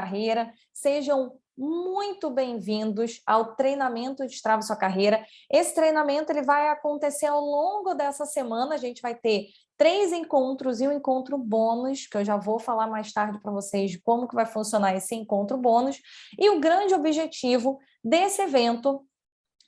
carreira, sejam muito bem-vindos ao treinamento Destrava Sua Carreira. Esse treinamento ele vai acontecer ao longo dessa semana, a gente vai ter 3 encontros e um encontro bônus, que eu já vou falar mais tarde para vocês de como que vai funcionar esse encontro bônus. E o grande objetivo desse evento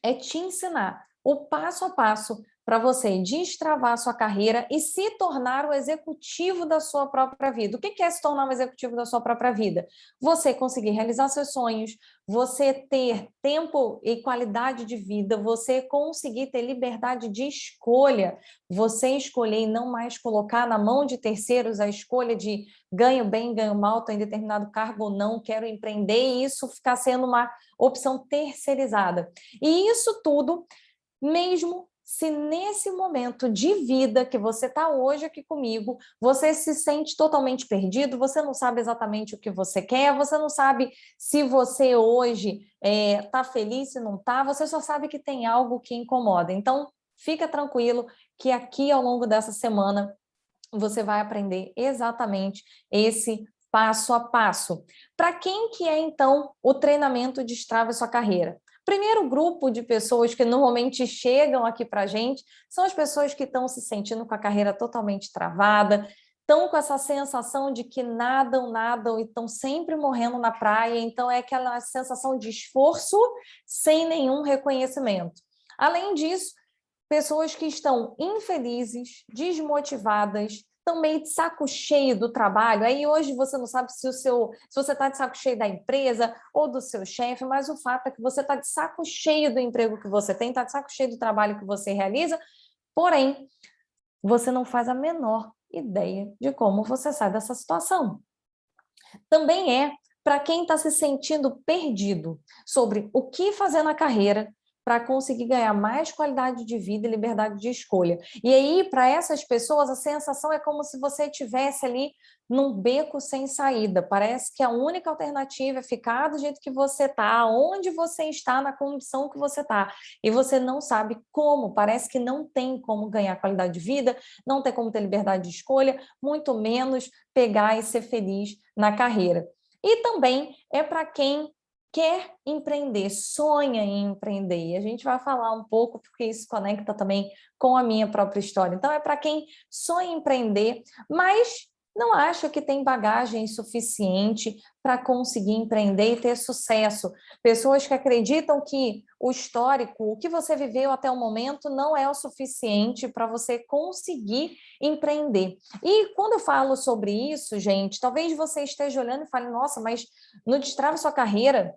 é te ensinar o passo a passo para você destravar a sua carreira e se tornar o executivo da sua própria vida. O que é se tornar um executivo da sua própria vida? Você conseguir realizar seus sonhos, você ter tempo e qualidade de vida, você conseguir ter liberdade de escolha, você escolher e não mais colocar na mão de terceiros a escolha de ganho bem, ganho mal, estou em determinado cargo ou não, quero empreender, e isso ficar sendo uma opção terceirizada. E isso tudo, mesmo se nesse momento de vida que você está hoje aqui comigo, você se sente totalmente perdido, você não sabe exatamente o que você quer, você não sabe se você hoje está feliz, se não está, você só sabe que tem algo que incomoda. Então, fica tranquilo que aqui ao longo dessa semana você vai aprender exatamente esse passo a passo. Para quem que é, então, o treinamento Destrava Sua Carreira? Primeiro grupo de pessoas que normalmente chegam aqui para a gente são as pessoas que estão se sentindo com a carreira totalmente travada, estão com essa sensação de que nadam e estão sempre morrendo na praia, então é aquela sensação de esforço sem nenhum reconhecimento. Além disso, pessoas que estão infelizes, desmotivadas, estão meio de saco cheio do trabalho. Aí hoje você não sabe se você está de saco cheio da empresa ou do seu chefe, mas o fato é que você está de saco cheio do emprego que você tem, está de saco cheio do trabalho que você realiza, porém, você não faz a menor ideia de como você sai dessa situação. Também é para quem está se sentindo perdido sobre o que fazer na carreira, para conseguir ganhar mais qualidade de vida e liberdade de escolha. E aí, para essas pessoas, a sensação é como se você estivesse ali num beco sem saída. Parece que a única alternativa é ficar do jeito que você está, onde você está, na condição que você está. E você não sabe como, parece que não tem como ganhar qualidade de vida, não tem como ter liberdade de escolha, muito menos pegar e ser feliz na carreira. E também é para quem quer empreender, sonha em empreender. E a gente vai falar um pouco, porque isso conecta também com a minha própria história. Então, é para quem sonha em empreender, mas não acha que tem bagagem suficiente para conseguir empreender e ter sucesso. Pessoas que acreditam que o histórico, o que você viveu até o momento, não é o suficiente para você conseguir empreender. E quando eu falo sobre isso, gente, talvez você esteja olhando e fale, nossa, mas no Destrava Sua Carreira,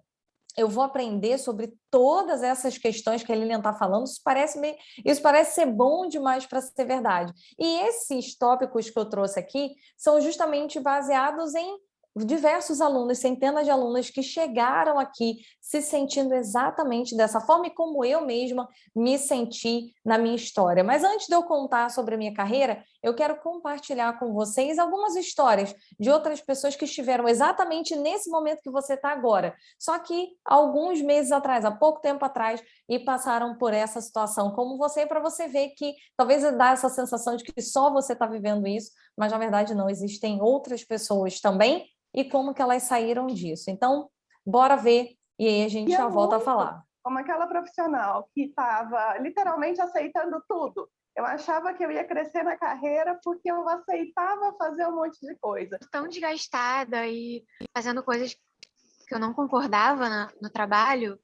eu vou aprender sobre todas essas questões que a Lilian está falando, isso parece ser bom demais para ser verdade. E esses tópicos que eu trouxe aqui são justamente baseados em diversos alunos, centenas de alunos que chegaram aqui se sentindo exatamente dessa forma e como eu mesma me senti na minha história. Mas antes de eu contar sobre a minha carreira, eu quero compartilhar com vocês algumas histórias de outras pessoas que estiveram exatamente nesse momento que você está agora, só que alguns meses atrás, há pouco tempo atrás, e passaram por essa situação como você, para você ver que talvez dá essa sensação de que só você está vivendo isso, mas na verdade não, existem outras pessoas também, e como que elas saíram disso. Então, bora ver, e aí a gente já volta a falar. Como aquela profissional que estava literalmente aceitando tudo. Eu achava que eu ia crescer na carreira porque eu aceitava fazer um monte de coisa. Tão desgastada e fazendo coisas que eu não concordava no trabalho,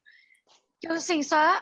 que eu, assim, só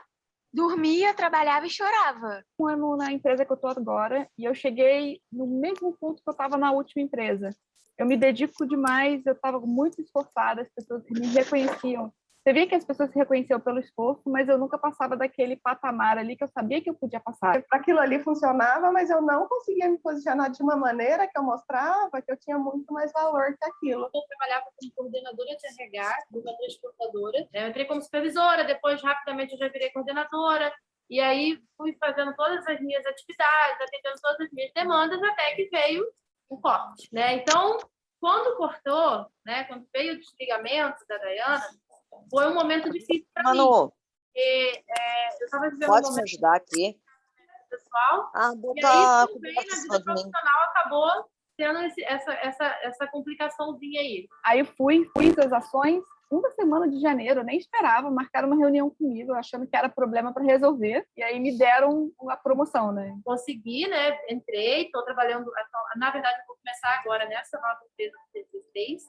dormia, trabalhava e chorava. Um ano na empresa que eu estou agora e eu cheguei no mesmo ponto que eu estava na última empresa. Eu me dedico demais, eu estava muito esforçada, as pessoas me reconheciam. Você via que as pessoas se reconheciam pelo esforço, mas eu nunca passava daquele patamar ali que eu sabia que eu podia passar. Aquilo ali funcionava, mas eu não conseguia me posicionar de uma maneira que eu mostrava que eu tinha muito mais valor que aquilo. Eu trabalhava como coordenadora de RH de uma transportadora. Eu entrei como supervisora, depois rapidamente eu já virei coordenadora. E aí fui fazendo todas as minhas atividades, atendendo todas as minhas demandas, até que veio o corte, né? Então, quando cortou, né, quando veio o desligamento da Dayana, foi um momento difícil para mim. Porque, eu estava vivendo Pode me ajudar aqui? Pessoal. Ah, e aí, quando veio na vida profissional, acabou tendo essa complicaçãozinha aí. Aí fiz as ações, uma semana de janeiro, eu nem esperava, marcaram uma reunião comigo, achando que era problema para resolver, e aí me deram a promoção, né? Consegui, né? Entrei, estou trabalhando, na verdade, eu vou começar agora nessa nova empresa do T16.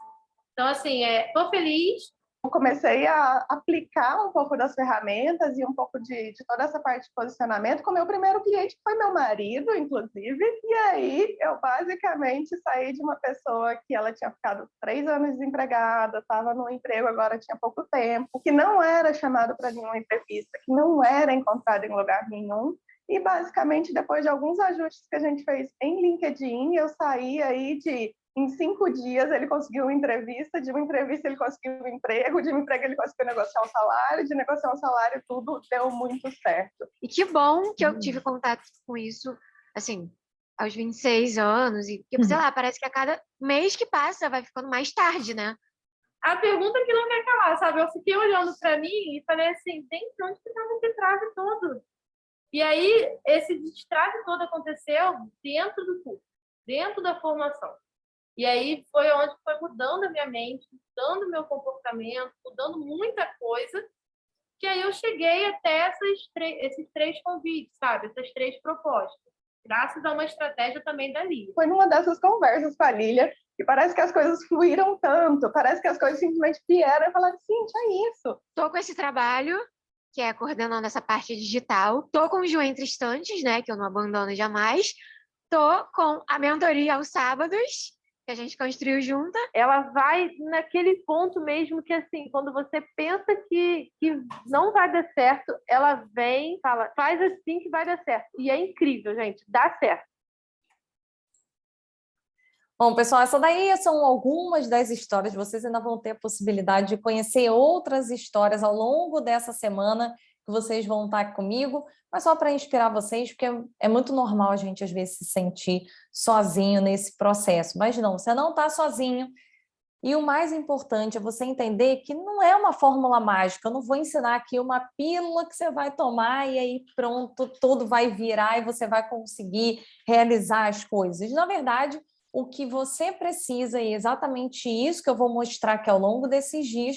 Então, assim, estou feliz. Eu comecei a aplicar um pouco das ferramentas e um pouco de toda essa parte de posicionamento com o meu primeiro cliente, que foi meu marido, inclusive. E aí, eu basicamente saí de uma pessoa que ela tinha ficado 3 anos desempregada, estava no emprego agora tinha pouco tempo, que não era chamado para nenhuma entrevista, que não era encontrado em lugar nenhum. E, basicamente, depois de alguns ajustes que a gente fez em LinkedIn, eu saí aí de... Em 5 dias ele conseguiu uma entrevista, de uma entrevista ele conseguiu um emprego, de um emprego ele conseguiu negociar um salário, de negociar um salário tudo deu muito certo. E que bom que eu tive contato com isso, assim, aos 26 anos, e porque, sei lá, parece que a cada mês que passa vai ficando mais tarde, né? A pergunta que não quer calar, sabe? Eu fiquei olhando para mim e falei assim, gente, onde que estava esse destrave todo? E aí, esse destrave todo aconteceu dentro do curso, dentro da formação. E aí foi onde foi mudando a minha mente, mudando o meu comportamento, mudando muita coisa, que aí eu cheguei até esses 3 convites, sabe? Essas 3 propostas, graças a uma estratégia também da Lia. Foi numa dessas conversas com a Lília, que parece que as coisas fluíram tanto, parece que as coisas simplesmente vieram e falaram, sim, é isso. Tô com esse trabalho, que é coordenando essa parte digital. Tô com o Ju Entre Estantes, né? Que eu não abandono jamais. Tô com a mentoria aos sábados, que a gente construiu junta. Ela vai naquele ponto mesmo que, assim, quando você pensa que não vai dar certo, ela vem e fala, faz assim que vai dar certo. E é incrível, gente, dá certo. Bom, pessoal, essa daí são algumas das histórias. Vocês ainda vão ter a possibilidade de conhecer outras histórias ao longo dessa semana, que vocês vão estar aqui comigo, mas só para inspirar vocês, porque é muito normal a gente, às vezes, se sentir sozinho nesse processo. Mas não, você não está sozinho. E o mais importante é você entender que não é uma fórmula mágica. Eu não vou ensinar aqui uma pílula que você vai tomar e aí pronto, tudo vai virar e você vai conseguir realizar as coisas. Na verdade, o que você precisa, e é exatamente isso que eu vou mostrar aqui ao longo desses dias,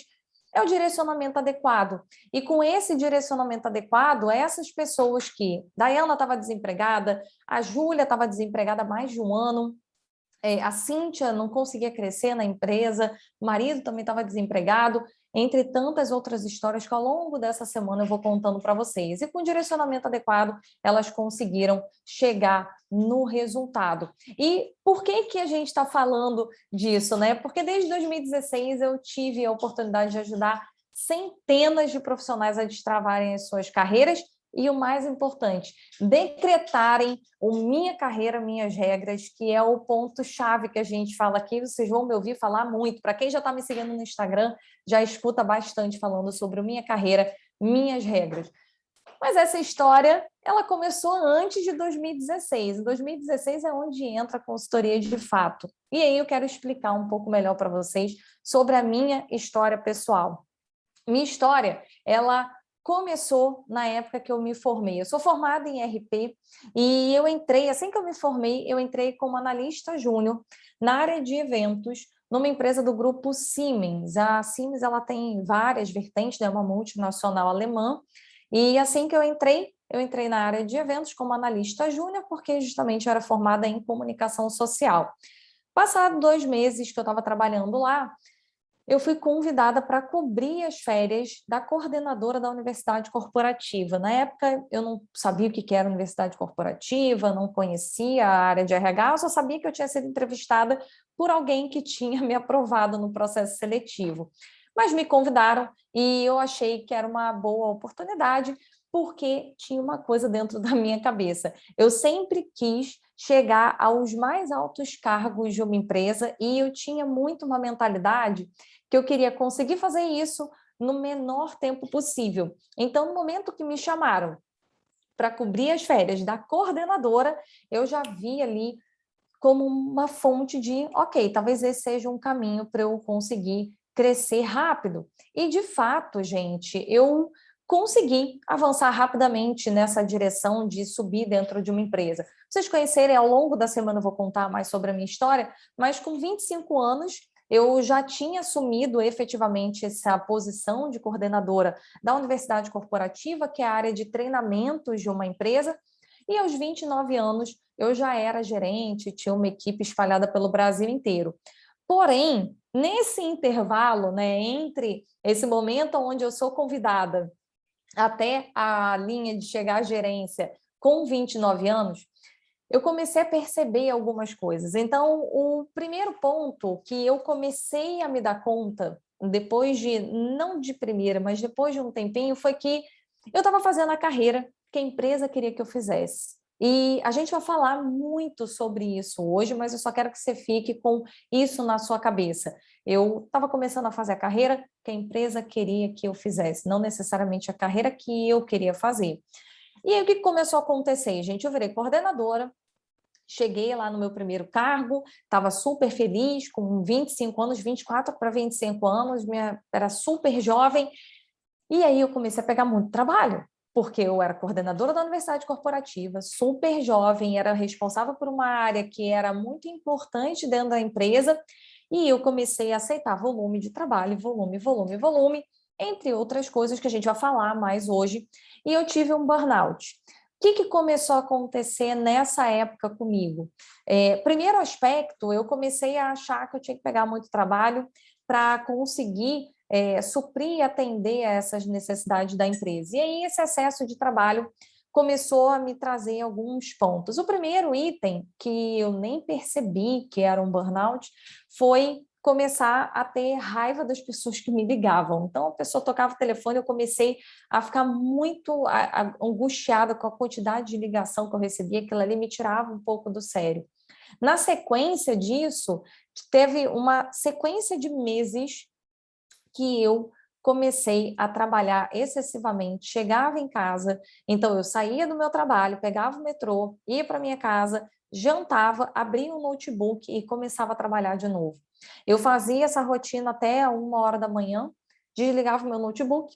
é o direcionamento adequado. E com esse direcionamento adequado, essas pessoas que... Daiana estava desempregada, a Júlia estava desempregada há mais de um ano, a Cíntia não conseguia crescer na empresa, o marido também estava desempregado, entre tantas outras histórias que ao longo dessa semana eu vou contando para vocês. E com o direcionamento adequado, elas conseguiram chegar no resultado. E por que a gente está falando disso, né? Porque desde 2016 eu tive a oportunidade de ajudar centenas de profissionais a destravarem as suas carreiras e o mais importante, decretarem o Minha Carreira, Minhas Regras, que é o ponto-chave que a gente fala aqui, vocês vão me ouvir falar muito. Para quem já está me seguindo no Instagram, já escuta bastante falando sobre o Minha Carreira, Minhas Regras. Mas essa história, ela começou antes de 2016. Em 2016 é onde entra a consultoria de fato. E aí eu quero explicar um pouco melhor para vocês sobre a minha história pessoal. Minha história, ela começou na época que eu me formei. Eu sou formada em RP e eu entrei, assim que eu me formei, eu entrei como analista júnior na área de eventos numa empresa do grupo Siemens. A Siemens ela tem várias vertentes, é uma multinacional alemã, e assim que eu entrei na área de eventos como analista júnior, porque justamente eu era formada em comunicação social. Passado 2 meses que eu estava trabalhando lá, eu fui convidada para cobrir as férias da coordenadora da universidade corporativa. Na época, eu não sabia o que era universidade corporativa, não conhecia a área de RH, eu só sabia que eu tinha sido entrevistada por alguém que tinha me aprovado no processo seletivo. Mas me convidaram e eu achei que era uma boa oportunidade, porque tinha uma coisa dentro da minha cabeça. Eu sempre quis chegar aos mais altos cargos de uma empresa e eu tinha muito uma mentalidade que eu queria conseguir fazer isso no menor tempo possível. Então, no momento que me chamaram para cobrir as férias da coordenadora, eu já vi ali como uma fonte de, ok, talvez esse seja um caminho para eu conseguir crescer rápido. E, de fato, gente, eu consegui avançar rapidamente nessa direção de subir dentro de uma empresa. Pra vocês conhecerem, ao longo da semana eu vou contar mais sobre a minha história, mas com 25 anos eu já tinha assumido efetivamente essa posição de coordenadora da Universidade Corporativa, que é a área de treinamentos de uma empresa, e aos 29 anos eu já era gerente, tinha uma equipe espalhada pelo Brasil inteiro. Porém, nesse intervalo, né, entre esse momento onde eu sou convidada até a linha de chegar à gerência com 29 anos, eu comecei a perceber algumas coisas. Então, o primeiro ponto que eu comecei a me dar conta, depois de, não de primeira, mas depois de um tempinho, foi que eu estava fazendo a carreira que a empresa queria que eu fizesse. E a gente vai falar muito sobre isso hoje, mas eu só quero que você fique com isso na sua cabeça. Eu estava começando a fazer a carreira que a empresa queria que eu fizesse, não necessariamente a carreira que eu queria fazer. E aí o que começou a acontecer, gente? Eu virei coordenadora, cheguei lá no meu primeiro cargo, estava super feliz, com 25 anos, 24 para 25 anos, era super jovem, e aí eu comecei a pegar muito trabalho, porque eu era coordenadora da Universidade Corporativa, super jovem, era responsável por uma área que era muito importante dentro da empresa, e eu comecei a aceitar volume de trabalho, volume, entre outras coisas que a gente vai falar mais hoje, e eu tive um burnout. O que começou a acontecer nessa época comigo? Primeiro aspecto, eu comecei a achar que eu tinha que pegar muito trabalho para conseguir suprir e atender a essas necessidades da empresa. E aí esse excesso de trabalho começou a me trazer alguns pontos. O primeiro item, que eu nem percebi que era um burnout, foi começar a ter raiva das pessoas que me ligavam. Então, a pessoa tocava o telefone, eu comecei a ficar muito angustiada com a quantidade de ligação que eu recebia, aquilo ali me tirava um pouco do sério. Na sequência disso, teve uma sequência de meses que eu comecei a trabalhar excessivamente, chegava em casa, então eu saía do meu trabalho, pegava o metrô, ia para minha casa, jantava, abria um notebook e começava a trabalhar de novo. Eu fazia essa rotina até 1h da manhã, desligava o meu notebook,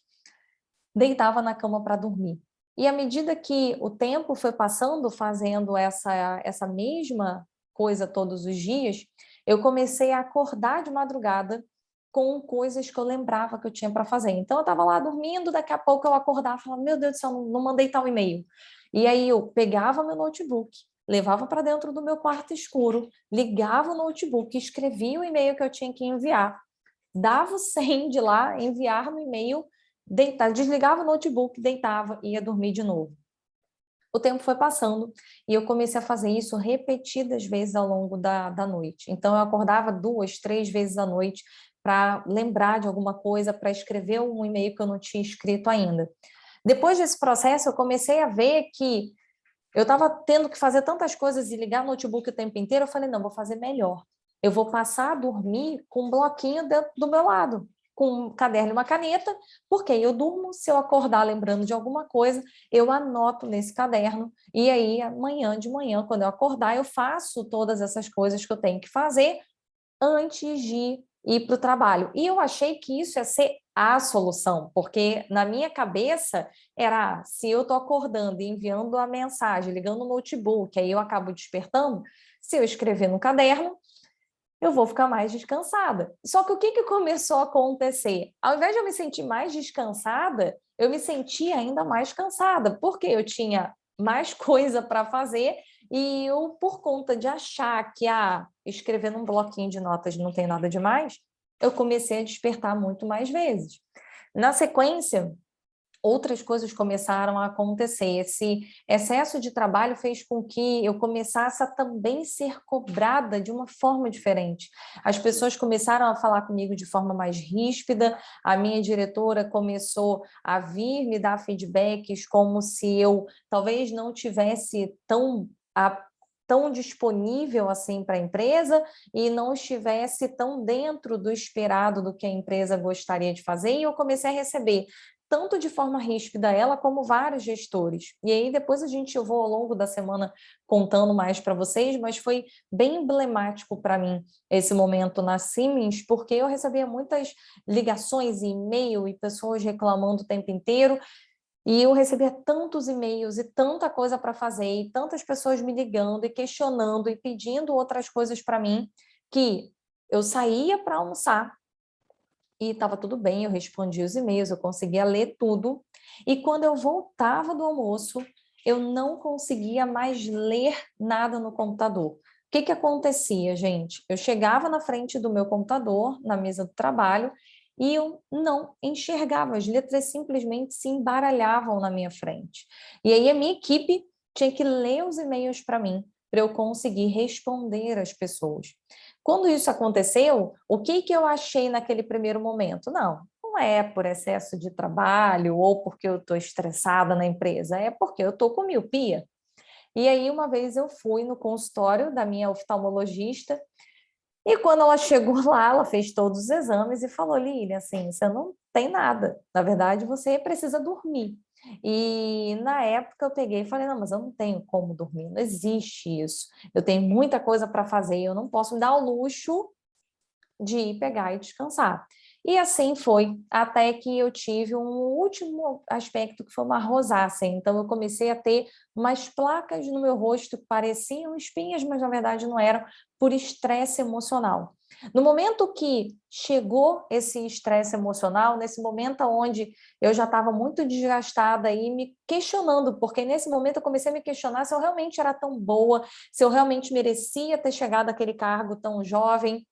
deitava na cama para dormir. E à medida que o tempo foi passando, fazendo essa mesma coisa todos os dias, eu comecei a acordar de madrugada com coisas que eu lembrava que eu tinha para fazer. Então, eu estava lá dormindo, daqui a pouco eu acordava e falava, meu Deus do céu, não mandei tal e-mail. E aí eu pegava meu notebook, levava para dentro do meu quarto escuro, ligava o notebook, escrevia o e-mail que eu tinha que enviar, dava o send lá, enviar no e-mail, desligava o notebook, deitava e ia dormir de novo. O tempo foi passando e eu comecei a fazer isso repetidas vezes ao longo da noite. Então, eu acordava 2, 3 vezes à noite para lembrar de alguma coisa, para escrever um e-mail que eu não tinha escrito ainda. Depois desse processo, eu comecei a ver que eu estava tendo que fazer tantas coisas e ligar o notebook o tempo inteiro, eu falei, não, vou fazer melhor. Eu vou passar a dormir com um bloquinho dentro do meu lado, com um caderno e uma caneta, porque eu durmo, se eu acordar lembrando de alguma coisa, eu anoto nesse caderno, e aí amanhã de manhã, quando eu acordar, eu faço todas essas coisas que eu tenho que fazer antes de ir para o trabalho. E eu achei que isso ia ser a solução, porque na minha cabeça era, se eu estou acordando e enviando a mensagem, ligando o notebook, aí eu acabo despertando, se eu escrever no caderno, eu vou ficar mais descansada. Só que o que começou a acontecer? Ao invés de eu me sentir mais descansada, eu me sentia ainda mais cansada, porque eu tinha mais coisa para fazer e eu, por conta de achar que escrever num bloquinho de notas não tem nada demais, eu comecei a despertar muito mais vezes. Na sequência, outras coisas começaram a acontecer. Esse excesso de trabalho fez com que eu começasse a também ser cobrada de uma forma diferente. As pessoas começaram a falar comigo de forma mais ríspida, a minha diretora começou a vir me dar feedbacks como se eu talvez não tivesse tão disponível assim para a empresa e não estivesse tão dentro do esperado do que a empresa gostaria de fazer, e eu comecei a receber tanto de forma ríspida ela, como vários gestores. E aí depois eu vou ao longo da semana contando mais para vocês, mas foi bem emblemático para mim esse momento na Siemens, porque eu recebia muitas ligações e e-mail e pessoas reclamando o tempo inteiro, e eu recebia tantos e-mails e tanta coisa para fazer, e tantas pessoas me ligando e questionando e pedindo outras coisas para mim, que eu saía para almoçar, e estava tudo bem, eu respondia os e-mails, eu conseguia ler tudo, e quando eu voltava do almoço, eu não conseguia mais ler nada no computador. O que que acontecia, gente? Eu chegava na frente do meu computador, na mesa do trabalho, e eu não enxergava, as letras simplesmente se embaralhavam na minha frente. E aí a minha equipe tinha que ler os e-mails para mim, para eu conseguir responder às pessoas. Quando isso aconteceu, o que que eu achei naquele primeiro momento? Não é por excesso de trabalho ou porque eu estou estressada na empresa, é porque eu estou com miopia. E aí, uma vez eu fui no consultório da minha oftalmologista e quando ela chegou lá, ela fez todos os exames e falou, Lilian, assim, você não tem nada. Na verdade, você precisa dormir. E na época eu peguei e falei, não, mas eu não tenho como dormir, não existe isso. Eu tenho muita coisa para fazer, eu não posso me dar o luxo de ir pegar e descansar. E assim foi, até que eu tive um último aspecto que foi uma rosácea. Então eu comecei a ter umas placas no meu rosto que pareciam espinhas, mas na verdade não eram, por estresse emocional. No momento que chegou esse estresse emocional, nesse momento onde eu já estava muito desgastada e me questionando, porque nesse momento eu comecei a me questionar se eu realmente era tão boa, se eu realmente merecia ter chegado àquele cargo tão jovem,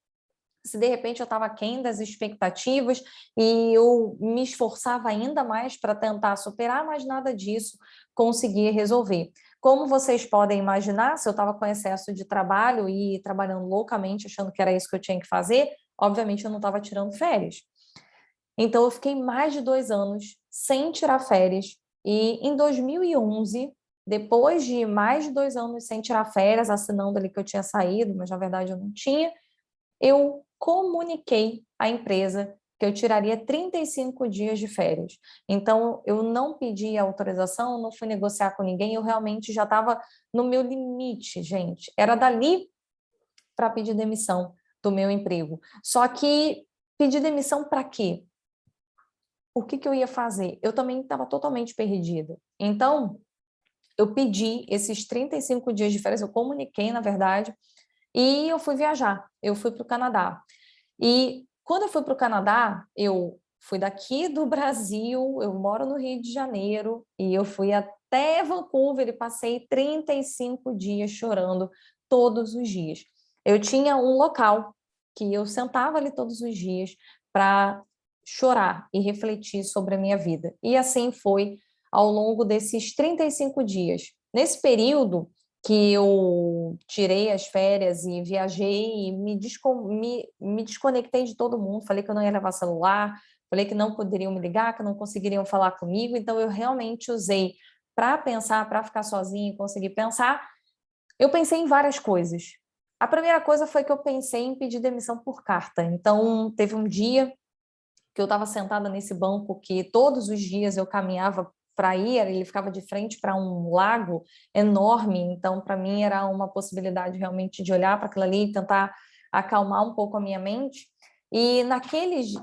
se de repente eu estava aquém das expectativas e eu me esforçava ainda mais para tentar superar, mas nada disso conseguia resolver. Como vocês podem imaginar, se eu estava com excesso de trabalho e trabalhando loucamente, achando que era isso que eu tinha que fazer, obviamente eu não estava tirando férias. Então eu fiquei mais de 2 anos sem tirar férias e em 2011, depois de mais de 2 anos sem tirar férias, assinando ali que eu tinha saído, mas na verdade eu não tinha, eu comuniquei à empresa que eu tiraria 35 dias de férias. Então, eu não pedi autorização, não fui negociar com ninguém, eu realmente já estava no meu limite, gente. Era dali para pedir demissão do meu emprego. Só que pedir demissão para quê? O que que eu ia fazer? Eu também estava totalmente perdida. Então, eu pedi esses 35 dias de férias, eu comuniquei, na verdade, e eu fui viajar. Eu fui para o Canadá. E quando eu fui para o Canadá, eu fui daqui do Brasil, eu moro no Rio de Janeiro, e eu fui até Vancouver e passei 35 dias chorando todos os dias. Eu tinha um local que eu sentava ali todos os dias para chorar e refletir sobre a minha vida. E assim foi ao longo desses 35 dias. Nesse período que eu tirei as férias e viajei e me desconectei de todo mundo, falei que eu não ia levar celular, falei que não poderiam me ligar, que não conseguiriam falar comigo, então eu realmente usei para pensar, para ficar sozinha e conseguir pensar, eu pensei em várias coisas. A primeira coisa foi que eu pensei em pedir demissão por carta, então teve um dia que eu estava sentada nesse banco que todos os dias eu caminhava para ir, ele ficava de frente para um lago enorme, então para mim era uma possibilidade realmente de olhar para aquilo ali e tentar acalmar um pouco a minha mente. E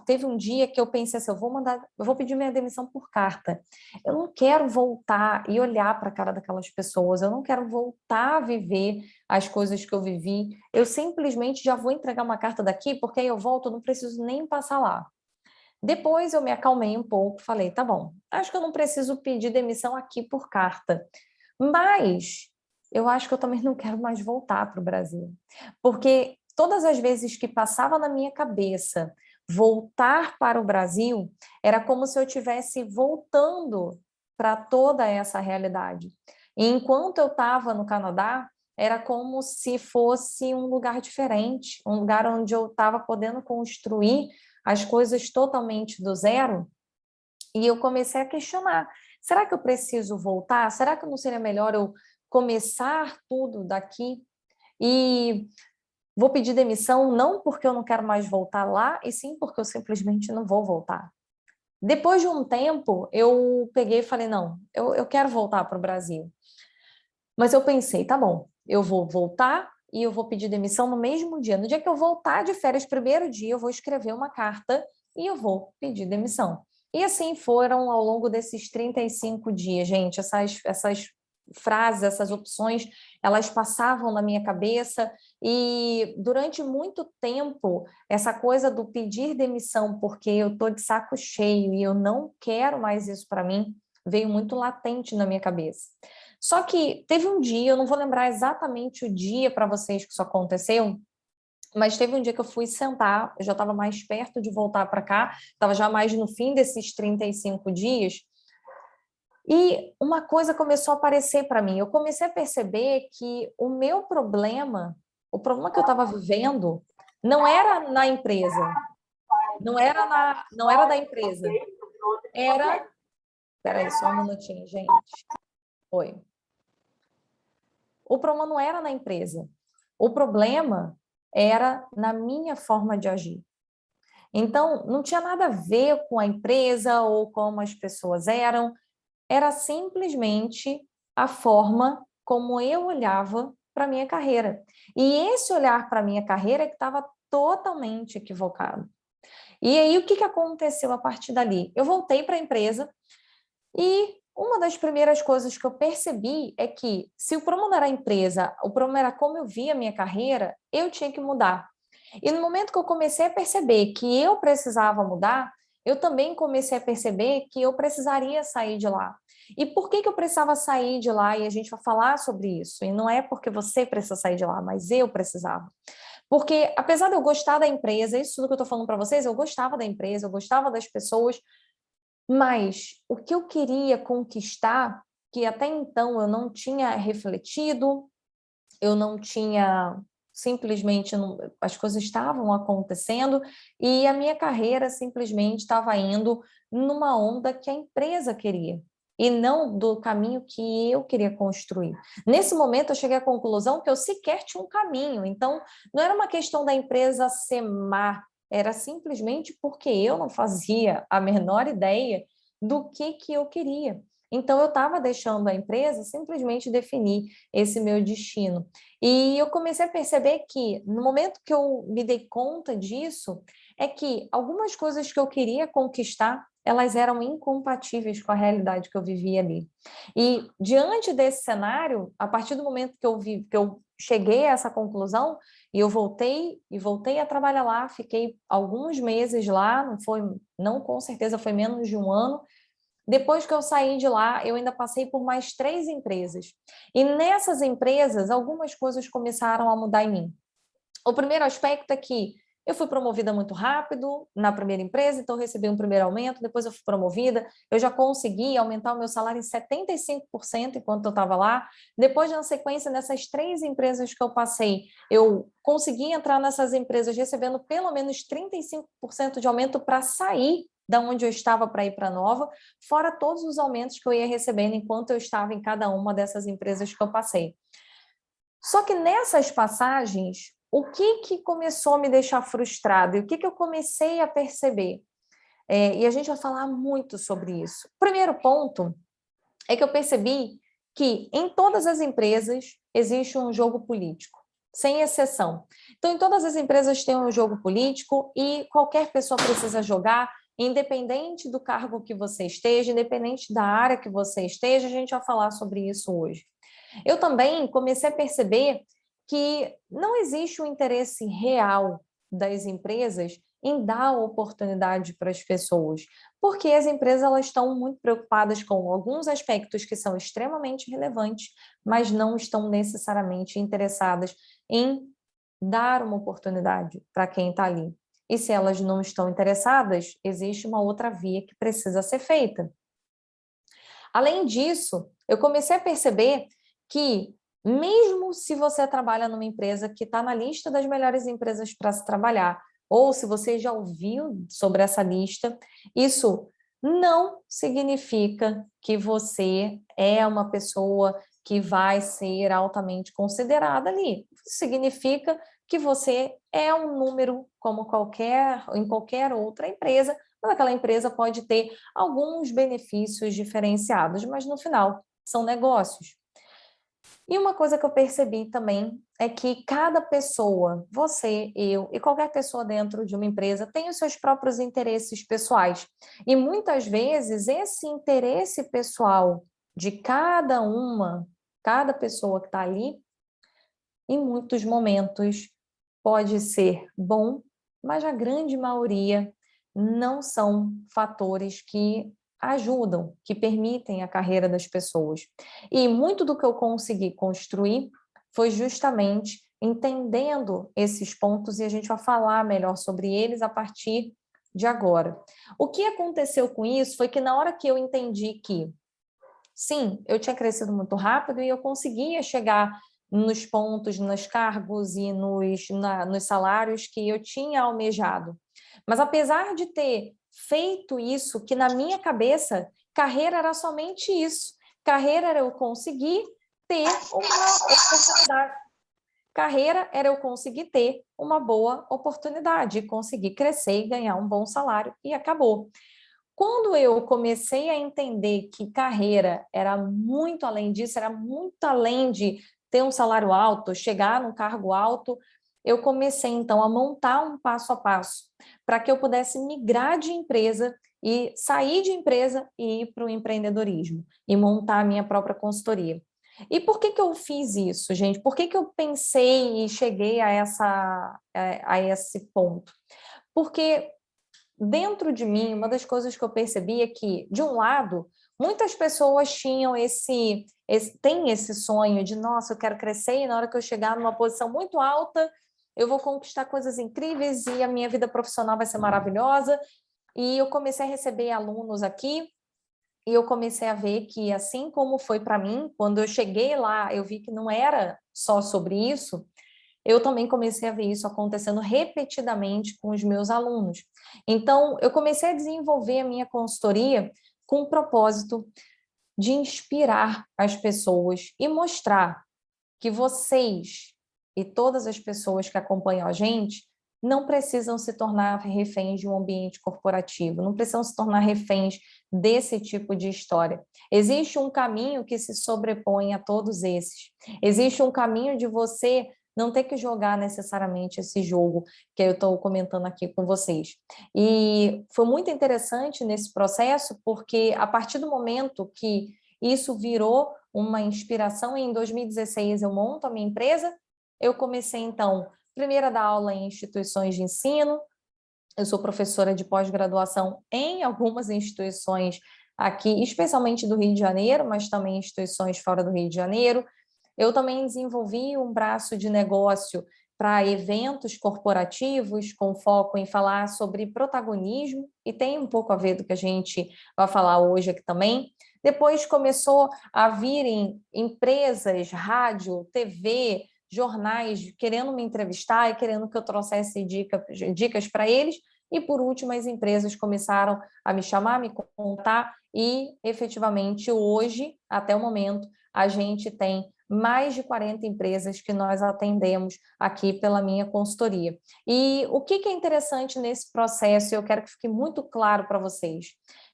teve um dia que eu pensei assim, eu vou pedir minha demissão por carta. Eu não quero voltar e olhar para a cara daquelas pessoas, eu não quero voltar a viver as coisas que eu vivi. Eu simplesmente já vou entregar uma carta daqui, porque aí eu volto, eu não preciso nem passar lá. Depois eu me acalmei um pouco, falei, tá bom, acho que eu não preciso pedir demissão aqui por carta, mas eu acho que eu também não quero mais voltar para o Brasil, porque todas as vezes que passava na minha cabeça voltar para o Brasil, era como se eu estivesse voltando para toda essa realidade. E enquanto eu estava no Canadá, era como se fosse um lugar diferente, um lugar onde eu estava podendo construir as coisas totalmente do zero, e eu comecei a questionar, será que eu preciso voltar? Será que não seria melhor eu começar tudo daqui? E vou pedir demissão não porque eu não quero mais voltar lá, e sim porque eu simplesmente não vou voltar. Depois de um tempo, eu peguei e falei, não, eu quero voltar para o Brasil. Mas eu pensei, tá bom, eu vou voltar e eu vou pedir demissão no mesmo dia. No dia que eu voltar de férias, primeiro dia, eu vou escrever uma carta e eu vou pedir demissão. E assim foram ao longo desses 35 dias, gente, essas frases, essas opções, elas passavam na minha cabeça e durante muito tempo, essa coisa do pedir demissão porque eu tô de saco cheio e eu não quero mais isso para mim, veio muito latente na minha cabeça. Só que teve um dia, eu não vou lembrar exatamente o dia para vocês que isso aconteceu, mas teve um dia que eu fui sentar, eu já estava mais perto de voltar para cá, estava já mais no fim desses 35 dias, e uma coisa começou a aparecer para mim. Eu comecei a perceber que o meu problema, o problema que eu estava vivendo, não era na empresa, não era da empresa, era... Espera aí, só um minutinho, gente. Oi. O problema não era na empresa. O problema era na minha forma de agir. Então, não tinha nada a ver com a empresa ou como as pessoas eram, era simplesmente a forma como eu olhava para a minha carreira. E esse olhar para a minha carreira é que estava totalmente equivocado. E aí, o que aconteceu a partir dali? Eu voltei para a empresa e uma das primeiras coisas que eu percebi é que, se o problema não era a empresa, o problema era como eu via a minha carreira, eu tinha que mudar. E no momento que eu comecei a perceber que eu precisava mudar, eu também comecei a perceber que eu precisaria sair de lá. E por que eu precisava sair de lá? E a gente vai falar sobre isso. E não é porque você precisa sair de lá, mas eu precisava. Porque, apesar de eu gostar da empresa, isso tudo que eu estou falando para vocês, eu gostava da empresa, eu gostava das pessoas, mas o que eu queria conquistar, que até então eu não tinha refletido, eu não tinha... Simplesmente as coisas estavam acontecendo e a minha carreira simplesmente estava indo numa onda que a empresa queria e não do caminho que eu queria construir. Nesse momento eu cheguei à conclusão que eu sequer tinha um caminho, então não era uma questão da empresa ser má, era simplesmente porque eu não fazia a menor ideia do que eu queria. Então, eu estava deixando a empresa simplesmente definir esse meu destino. E eu comecei a perceber que, no momento que eu me dei conta disso, é que algumas coisas que eu queria conquistar, elas eram incompatíveis com a realidade que eu vivia ali. E, diante desse cenário, a partir do momento que eu cheguei a essa conclusão, e eu voltei a trabalhar lá, fiquei alguns meses lá, não com certeza foi menos de um ano. Depois que eu saí de lá, eu ainda passei por mais 3 empresas. E nessas empresas, algumas coisas começaram a mudar em mim. O primeiro aspecto é que eu fui promovida muito rápido na primeira empresa, então eu recebi um primeiro aumento, depois eu fui promovida, eu já consegui aumentar o meu salário em 75% enquanto eu estava lá. Depois, na sequência, nessas 3 empresas que eu passei, eu consegui entrar nessas empresas recebendo pelo menos 35% de aumento para sair da onde eu estava para ir para nova, fora todos os aumentos que eu ia recebendo enquanto eu estava em cada uma dessas empresas que eu passei. Só que nessas passagens, o que começou a me deixar frustrada? E o que eu comecei a perceber? E a gente vai falar muito sobre isso. O primeiro ponto é que eu percebi que em todas as empresas existe um jogo político, sem exceção. Então, em todas as empresas tem um jogo político e qualquer pessoa precisa jogar, independente do cargo que você esteja, independente da área que você esteja, a gente vai falar sobre isso hoje. Eu também comecei a perceber que não existe um interesse real das empresas em dar oportunidade para as pessoas, porque as empresas elas estão muito preocupadas com alguns aspectos que são extremamente relevantes, mas não estão necessariamente interessadas em dar uma oportunidade para quem está ali. E se elas não estão interessadas, existe uma outra via que precisa ser feita. Além disso, eu comecei a perceber que, mesmo se você trabalha numa empresa que está na lista das melhores empresas para se trabalhar, ou se você já ouviu sobre essa lista, isso não significa que você é uma pessoa que vai ser altamente considerada ali. Significa que você é um número como em qualquer outra empresa, mas aquela empresa pode ter alguns benefícios diferenciados, mas no final são negócios. E uma coisa que eu percebi também é que cada pessoa, você, eu e qualquer pessoa dentro de uma empresa tem os seus próprios interesses pessoais. E muitas vezes esse interesse pessoal de cada pessoa que está ali, em muitos momentos pode ser bom, mas a grande maioria não são fatores que ajudam, que permitem a carreira das pessoas. E muito do que eu consegui construir foi justamente entendendo esses pontos, e a gente vai falar melhor sobre eles a partir de agora. O que aconteceu com isso foi que na hora que eu entendi que, sim, eu tinha crescido muito rápido e eu conseguia chegar nos pontos, nos cargos e nos salários que eu tinha almejado. Mas apesar de ter feito isso, que na minha cabeça, carreira era somente isso. Carreira era eu conseguir ter uma oportunidade. Carreira era eu conseguir ter uma boa oportunidade, conseguir crescer e ganhar um bom salário, e acabou. Quando eu comecei a entender que carreira era muito além disso, era muito além de ter um salário alto, chegar num cargo alto, eu comecei então a montar um passo a passo para que eu pudesse migrar de empresa e sair de empresa e ir para o empreendedorismo e montar a minha própria consultoria. E por que eu fiz isso, gente? Por que eu pensei e cheguei a esse ponto? Porque dentro de mim, uma das coisas que eu percebi é que, de um lado, muitas pessoas tinham têm esse sonho de, nossa, eu quero crescer e na hora que eu chegar numa posição muito alta, eu vou conquistar coisas incríveis e a minha vida profissional vai ser maravilhosa. E eu comecei a receber alunos aqui e eu comecei a ver que, assim como foi para mim, quando eu cheguei lá, eu vi que não era só sobre isso, eu também comecei a ver isso acontecendo repetidamente com os meus alunos. Então, eu comecei a desenvolver a minha consultoria com o propósito de inspirar as pessoas e mostrar que vocês e todas as pessoas que acompanham a gente não precisam se tornar reféns de um ambiente corporativo, não precisam se tornar reféns desse tipo de história. Existe um caminho que se sobrepõe a todos esses. Existe um caminho de você não ter que jogar necessariamente esse jogo que eu estou comentando aqui com vocês. E foi muito interessante nesse processo, porque a partir do momento que isso virou uma inspiração, em 2016 eu monto a minha empresa, eu comecei então, primeiro a dar aula em instituições de ensino, eu sou professora de pós-graduação em algumas instituições aqui, especialmente do Rio de Janeiro, mas também instituições fora do Rio de Janeiro. Eu também desenvolvi um braço de negócio para eventos corporativos, com foco em falar sobre protagonismo, e tem um pouco a ver do que a gente vai falar hoje aqui também. Depois começou a virem empresas, rádio, TV, jornais, querendo me entrevistar e querendo que eu trouxesse dicas para eles. E, por último, as empresas começaram a me chamar, me contar, e, efetivamente, hoje, até o momento, a gente tem mais de 40 empresas que nós atendemos aqui pela minha consultoria. E o que é interessante nesse processo, eu quero que fique muito claro para vocês,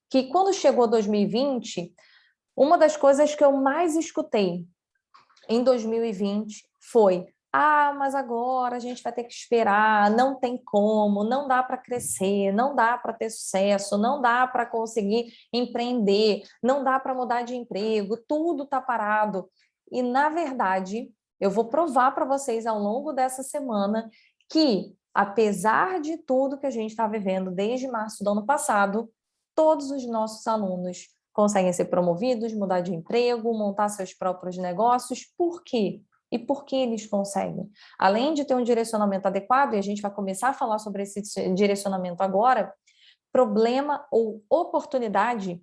que quando chegou 2020, uma das coisas que eu mais escutei em 2020 foi: mas agora a gente vai ter que esperar, não tem como, não dá para crescer, não dá para ter sucesso, não dá para conseguir empreender, não dá para mudar de emprego, tudo está parado. E, na verdade, eu vou provar para vocês ao longo dessa semana que, apesar de tudo que a gente está vivendo desde março do ano passado, todos os nossos alunos conseguem ser promovidos, mudar de emprego, montar seus próprios negócios. Por quê? E por que eles conseguem? Além de ter um direcionamento adequado, e a gente vai começar a falar sobre esse direcionamento agora, problema ou oportunidade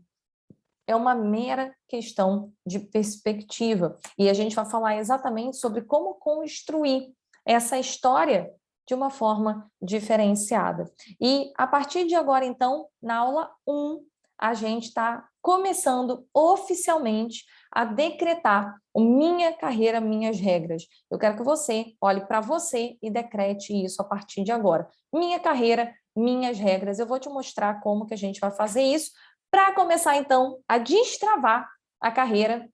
é uma mera questão de perspectiva. E a gente vai falar exatamente sobre como construir essa história de uma forma diferenciada. E a partir de agora, então, na aula 1, a gente está começando oficialmente a decretar o Minha Carreira, Minhas Regras. Eu quero que você olhe para você e decrete isso a partir de agora. Minha carreira, minhas regras. Eu vou te mostrar como que a gente vai fazer isso. Para começar, então, a destravar a carreira,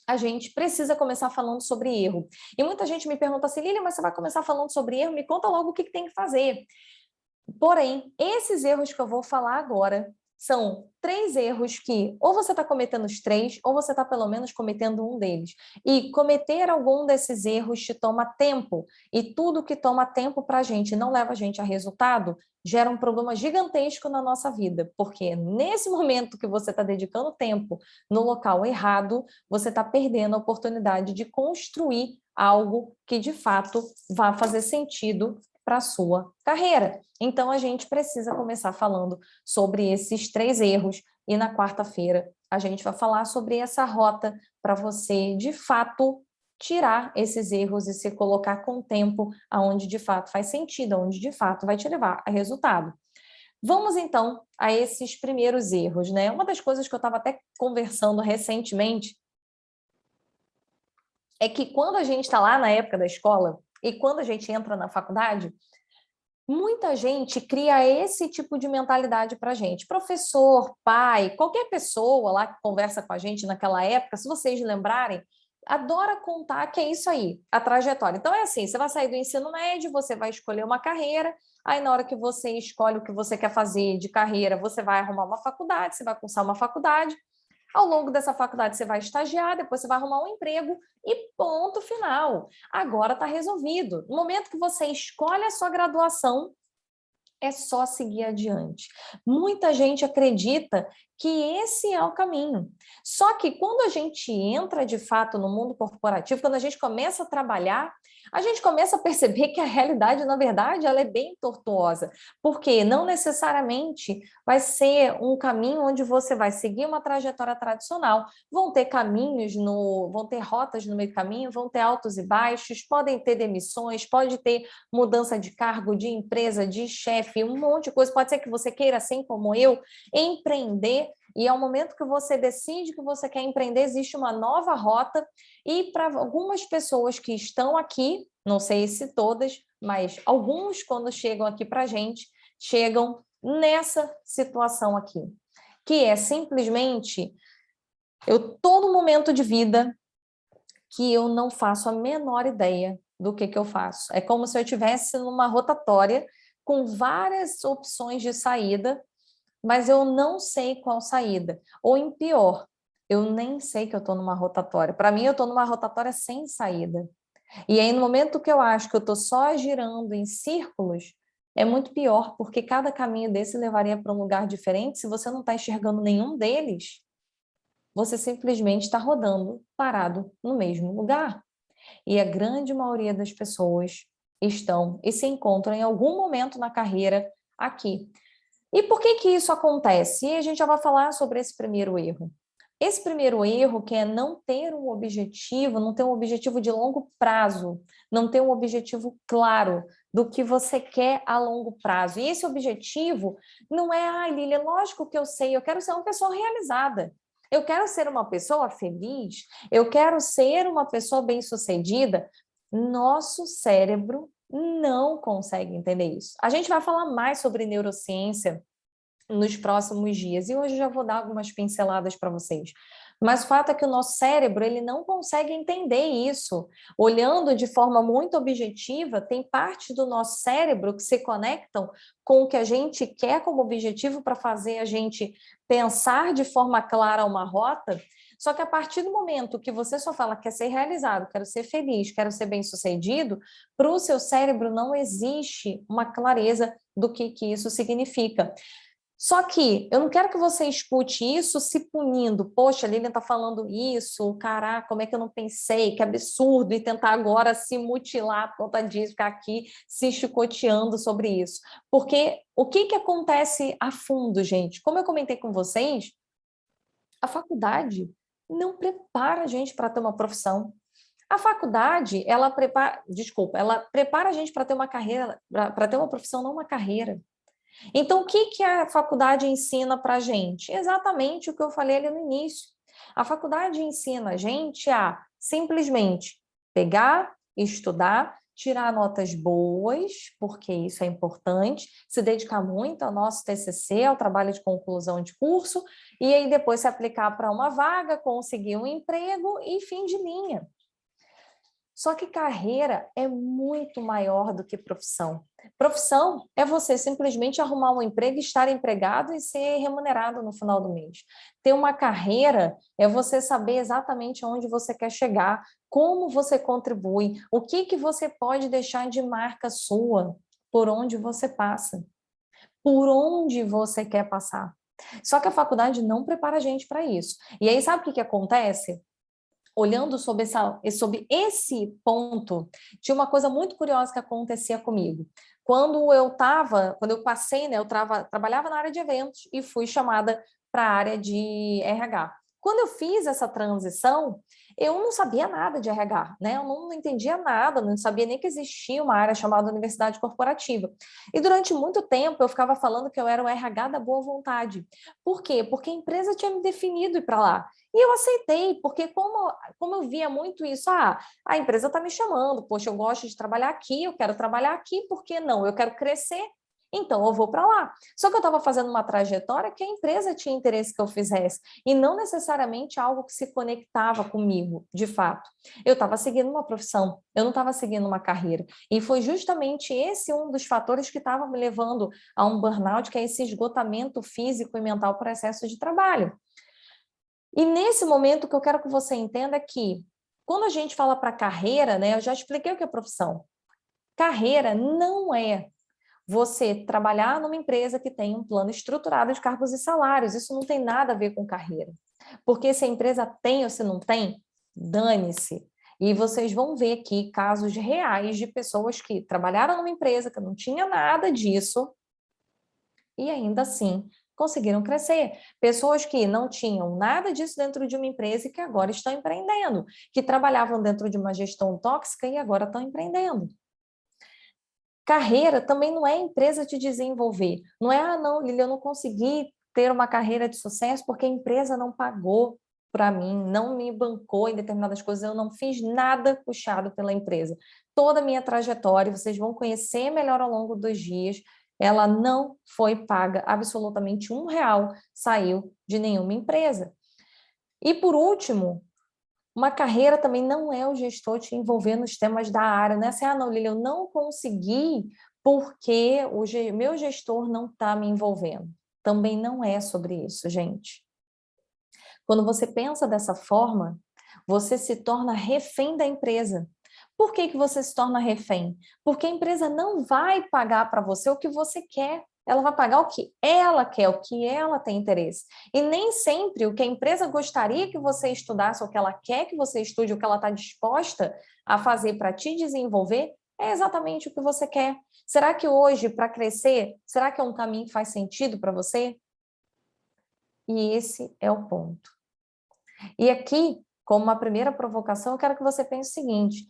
a gente precisa começar falando sobre erro. E muita gente me pergunta assim, Lília, mas você vai começar falando sobre erro? Me conta logo o que tem que fazer. Porém, esses erros que eu vou falar agora são 3 erros que ou você está cometendo os 3, ou você está pelo menos cometendo um deles. E cometer algum desses erros te toma tempo. E tudo que toma tempo para a gente não leva a gente a resultado, gera um problema gigantesco na nossa vida. Porque nesse momento que você está dedicando tempo no local errado, você está perdendo a oportunidade de construir algo que de fato vá fazer sentido para a sua carreira. Então, a gente precisa começar falando sobre esses 3 erros e na quarta-feira a gente vai falar sobre essa rota para você, de fato, tirar esses erros e se colocar com tempo aonde de fato faz sentido, aonde de fato vai te levar a resultado. Vamos, então, a esses primeiros erros, né? Uma das coisas que eu estava até conversando recentemente é que quando a gente está lá na época da escola, e quando a gente entra na faculdade, muita gente cria esse tipo de mentalidade para a gente. Professor, pai, qualquer pessoa lá que conversa com a gente naquela época, se vocês lembrarem, adora contar que é isso aí, a trajetória. Então é assim, você vai sair do ensino médio, você vai escolher uma carreira, aí na hora que você escolhe o que você quer fazer de carreira, você vai arrumar uma faculdade, você vai cursar uma faculdade, ao longo dessa faculdade você vai estagiar, depois você vai arrumar um emprego e ponto final. Agora está resolvido. No momento que você escolhe a sua graduação, é só seguir adiante. Muita gente acredita que esse é o caminho. Só que quando a gente entra de fato no mundo corporativo, quando a gente começa a trabalhar, a gente começa a perceber que a realidade, na verdade, ela é bem tortuosa, porque não necessariamente vai ser um caminho onde você vai seguir uma trajetória tradicional. Vão ter caminhos, vão ter rotas no meio do caminho, vão ter altos e baixos, podem ter demissões, pode ter mudança de cargo, de empresa, de chefe, um monte de coisa. Pode ser que você queira, assim como eu, empreender, e ao momento que você decide que você quer empreender, existe uma nova rota, e para algumas pessoas que estão aqui, não sei se todas, mas alguns, quando chegam aqui para a gente, chegam nessa situação aqui, que é simplesmente, eu estou num momento de vida que eu não faço a menor ideia do que eu faço. É como se eu estivesse numa rotatória com várias opções de saída, mas eu não sei qual saída. Ou em pior, eu nem sei que eu estou numa rotatória. Para mim, eu estou numa rotatória sem saída. E aí, no momento que eu acho que eu estou só girando em círculos, é muito pior, porque cada caminho desse levaria para um lugar diferente. Se você não está enxergando nenhum deles, você simplesmente está rodando parado no mesmo lugar. E a grande maioria das pessoas estão e se encontram em algum momento na carreira aqui. E por que que isso acontece? E a gente já vai falar sobre esse primeiro erro. Esse primeiro erro, que é não ter um objetivo, não ter um objetivo de longo prazo, não ter um objetivo claro do que você quer a longo prazo. E esse objetivo não é, Lília, lógico que eu sei, eu quero ser uma pessoa realizada. Eu quero ser uma pessoa feliz, eu quero ser uma pessoa bem-sucedida. Nosso cérebro não consegue entender isso. A gente vai falar mais sobre neurociência nos próximos dias, e hoje já vou dar algumas pinceladas para vocês. Mas o fato é que o nosso cérebro, ele não consegue entender isso. Olhando de forma muito objetiva, tem partes do nosso cérebro que se conectam com o que a gente quer como objetivo para fazer a gente pensar de forma clara uma rota. Só que a partir do momento que você só fala quer ser realizado, quero ser feliz, quero ser bem-sucedido, para o seu cérebro não existe uma clareza do que isso significa. Só que eu não quero que você escute isso se punindo. Poxa, a Lilian está falando isso, caraca, como é que eu não pensei? Que absurdo, e tentar agora se mutilar por conta disso, ficar aqui se chicoteando sobre isso. Porque o que acontece a fundo, gente? Como eu comentei com vocês, a faculdade não prepara a gente para ter uma profissão. A faculdade, ela prepara a gente para ter uma carreira, para ter uma profissão, não uma carreira. Então, o que a faculdade ensina para a gente? Exatamente o que eu falei ali no início. A faculdade ensina a gente a simplesmente pegar, estudar, tirar notas boas, porque isso é importante, se dedicar muito ao nosso TCC, ao trabalho de conclusão de curso, e aí depois se aplicar para uma vaga, conseguir um emprego e fim de linha. Só que carreira é muito maior do que profissão. Profissão é você simplesmente arrumar um emprego, estar empregado e ser remunerado no final do mês. Ter uma carreira é você saber exatamente onde você quer chegar, como você contribui, o que você pode deixar de marca sua por onde você passa, por onde você quer passar. Só que a faculdade não prepara a gente para isso. E aí, sabe o que acontece? Olhando sobre esse ponto, tinha uma coisa muito curiosa que acontecia comigo. Quando eu passei, né, eu trabalhava na área de eventos e fui chamada para a área de RH. Quando eu fiz essa transição, eu não sabia nada de RH, né? Eu não entendia nada, não sabia nem que existia uma área chamada Universidade Corporativa. E durante muito tempo eu ficava falando que eu era o RH da boa vontade. Por quê? Porque a empresa tinha me definido ir para lá. E eu aceitei, porque como eu via muito isso, a empresa está me chamando, poxa, eu gosto de trabalhar aqui, eu quero trabalhar aqui, por que não? Eu quero crescer, então eu vou para lá. Só que eu estava fazendo uma trajetória que a empresa tinha interesse que eu fizesse, e não necessariamente algo que se conectava comigo, de fato. Eu estava seguindo uma profissão, eu não estava seguindo uma carreira. E foi justamente esse um dos fatores que estava me levando a um burnout, que é esse esgotamento físico e mental por excesso de trabalho. E nesse momento, o que eu quero que você entenda é que, quando a gente fala para carreira, né, eu já expliquei o que é profissão. Carreira não é você trabalhar numa empresa que tem um plano estruturado de cargos e salários. Isso não tem nada a ver com carreira. Porque se a empresa tem ou se não tem, dane-se. E vocês vão ver aqui casos reais de pessoas que trabalharam numa empresa que não tinha nada disso e ainda assim conseguiram crescer. Pessoas que não tinham nada disso dentro de uma empresa e que agora estão empreendendo, que trabalhavam dentro de uma gestão tóxica e agora estão empreendendo. Carreira também não é empresa te desenvolver. Não é, não, Lili, eu não consegui ter uma carreira de sucesso porque a empresa não pagou para mim, não me bancou em determinadas coisas, eu não fiz nada puxado pela empresa. Toda a minha trajetória, vocês vão conhecer melhor ao longo dos dias, ela não foi paga, absolutamente R$1 saiu de nenhuma empresa. E por último, uma carreira também não é o gestor te envolver nos temas da área, não é assim, não, Lili, eu não consegui porque o meu gestor não está me envolvendo. Também não é sobre isso, gente. Quando você pensa dessa forma, você se torna refém da empresa. Por que você se torna refém? Porque a empresa não vai pagar para você o que você quer. Ela vai pagar o que ela quer, o que ela tem interesse. E nem sempre o que a empresa gostaria que você estudasse, ou que ela quer que você estude, o que ela está disposta a fazer para te desenvolver, é exatamente o que você quer. Será que hoje, para crescer, será que é um caminho que faz sentido para você? E esse é o ponto. E aqui, como uma primeira provocação, eu quero que você pense o seguinte: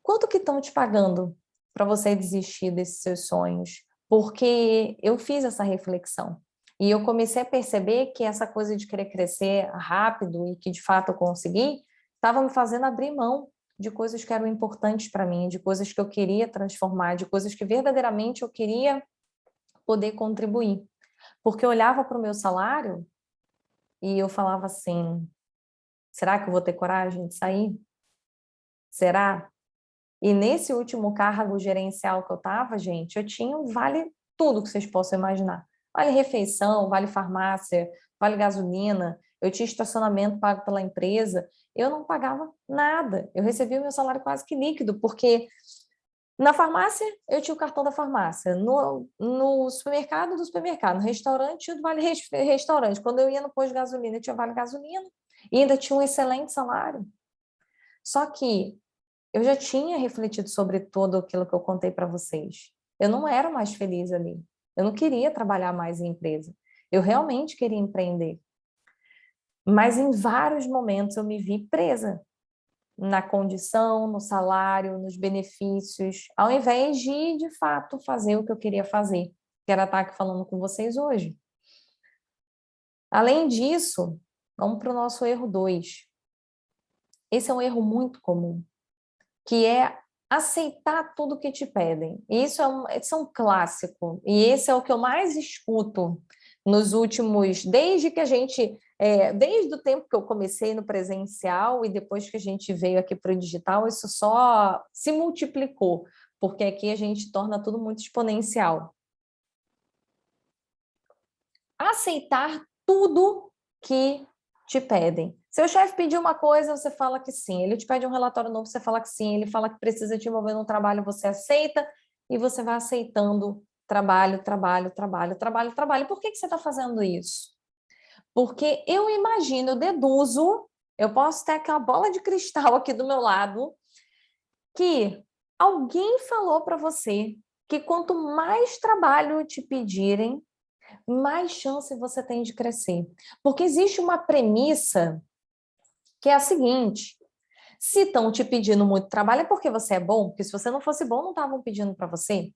quanto que estão te pagando para você desistir desses seus sonhos? Porque eu fiz essa reflexão e eu comecei a perceber que essa coisa de querer crescer rápido e que de fato eu consegui, estava me fazendo abrir mão de coisas que eram importantes para mim, de coisas que eu queria transformar, de coisas que verdadeiramente eu queria poder contribuir. Porque eu olhava para o meu salário e eu falava assim: será que eu vou ter coragem de sair? Será? E nesse último cargo gerencial que eu estava, gente, eu tinha um vale tudo que vocês possam imaginar. Vale refeição, vale farmácia, vale gasolina, eu tinha estacionamento pago pela empresa, eu não pagava nada. Eu recebia o meu salário quase que líquido, porque na farmácia eu tinha o cartão da farmácia, no supermercado do supermercado, no restaurante tinha o vale restaurante. Quando eu ia no posto de gasolina, eu tinha vale gasolina e ainda tinha um excelente salário. Só que eu já tinha refletido sobre tudo aquilo que eu contei para vocês. Eu não era mais feliz ali. Eu não queria trabalhar mais em empresa. Eu realmente queria empreender. Mas em vários momentos eu me vi presa na condição, no salário, nos benefícios, ao invés de fato, fazer o que eu queria fazer, que era estar aqui falando com vocês hoje. Além disso, vamos para o nosso erro 2. Esse é um erro muito comum, que é aceitar tudo que te pedem. Isso é um clássico, e esse é o que eu mais escuto nos últimos, desde o tempo que eu comecei no presencial e depois que a gente veio aqui para o digital, isso só se multiplicou, porque aqui a gente torna tudo muito exponencial. Aceitar tudo que te pedem. Seu chefe pediu uma coisa, você fala que sim. Ele te pede um relatório novo, você fala que sim. Ele fala que precisa te envolver no trabalho, você aceita e você vai aceitando trabalho, trabalho, trabalho, trabalho, trabalho. Por que você está fazendo isso? Porque eu imagino, eu deduzo, eu posso ter aquela bola de cristal aqui do meu lado, que alguém falou para você que quanto mais trabalho te pedirem, mais chance você tem de crescer. Porque existe uma premissa que é a seguinte: se estão te pedindo muito trabalho é porque você é bom, porque se você não fosse bom, não estavam pedindo para você.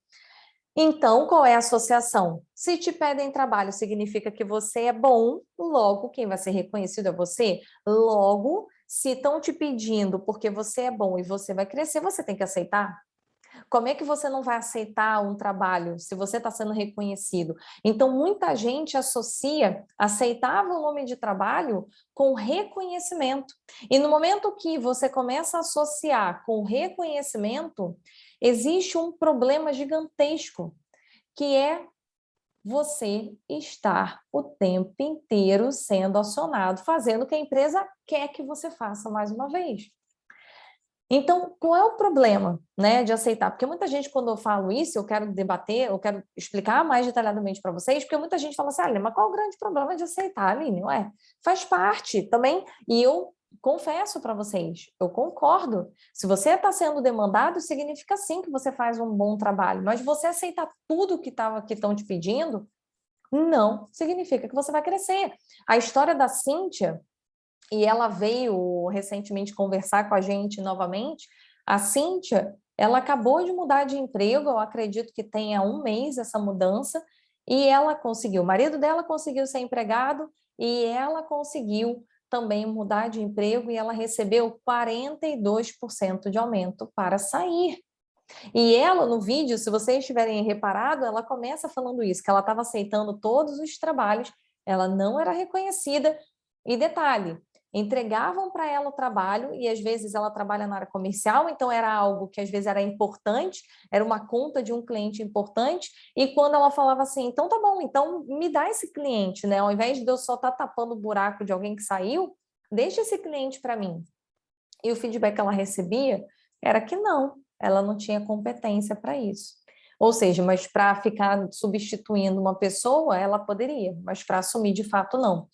Então, qual é a associação? Se te pedem trabalho, significa que você é bom, logo quem vai ser reconhecido é você. Logo, se estão te pedindo porque você é bom e você vai crescer, você tem que aceitar. Como é que você não vai aceitar um trabalho se você está sendo reconhecido? Então, muita gente associa aceitar volume de trabalho com reconhecimento. E no momento que você começa a associar com reconhecimento, existe um problema gigantesco, que é você estar o tempo inteiro sendo acionado, fazendo o que a empresa quer que você faça mais uma vez. Então, qual é o problema, né, de aceitar? Porque muita gente, quando eu falo isso, eu quero debater, eu quero explicar mais detalhadamente para vocês, porque muita gente fala assim, Aline, mas qual é o grande problema de aceitar, Aline? Ué, faz parte também, e eu confesso para vocês, eu concordo. Se você está sendo demandado, significa sim que você faz um bom trabalho, mas você aceitar tudo que estão te pedindo, não significa que você vai crescer. A história da Cíntia, e ela veio recentemente conversar com a gente novamente. A Cíntia, ela acabou de mudar de emprego, eu acredito que tenha 1 mês essa mudança, e ela conseguiu, o marido dela conseguiu ser empregado, e ela conseguiu também mudar de emprego, e ela recebeu 42% de aumento para sair. E ela, no vídeo, se vocês tiverem reparado, ela começa falando isso, que ela estava aceitando todos os trabalhos, ela não era reconhecida, e detalhe, entregavam para ela o trabalho, e às vezes ela trabalha na área comercial, então era algo que às vezes era importante, era uma conta de um cliente importante, e quando ela falava assim, então tá bom, então me dá esse cliente, né? Ao invés de eu só estar tapando o buraco de alguém que saiu, deixa esse cliente para mim. E o feedback que ela recebia era que não, ela não tinha competência para isso. Ou seja, mas para ficar substituindo uma pessoa, ela poderia, mas para assumir de fato, não.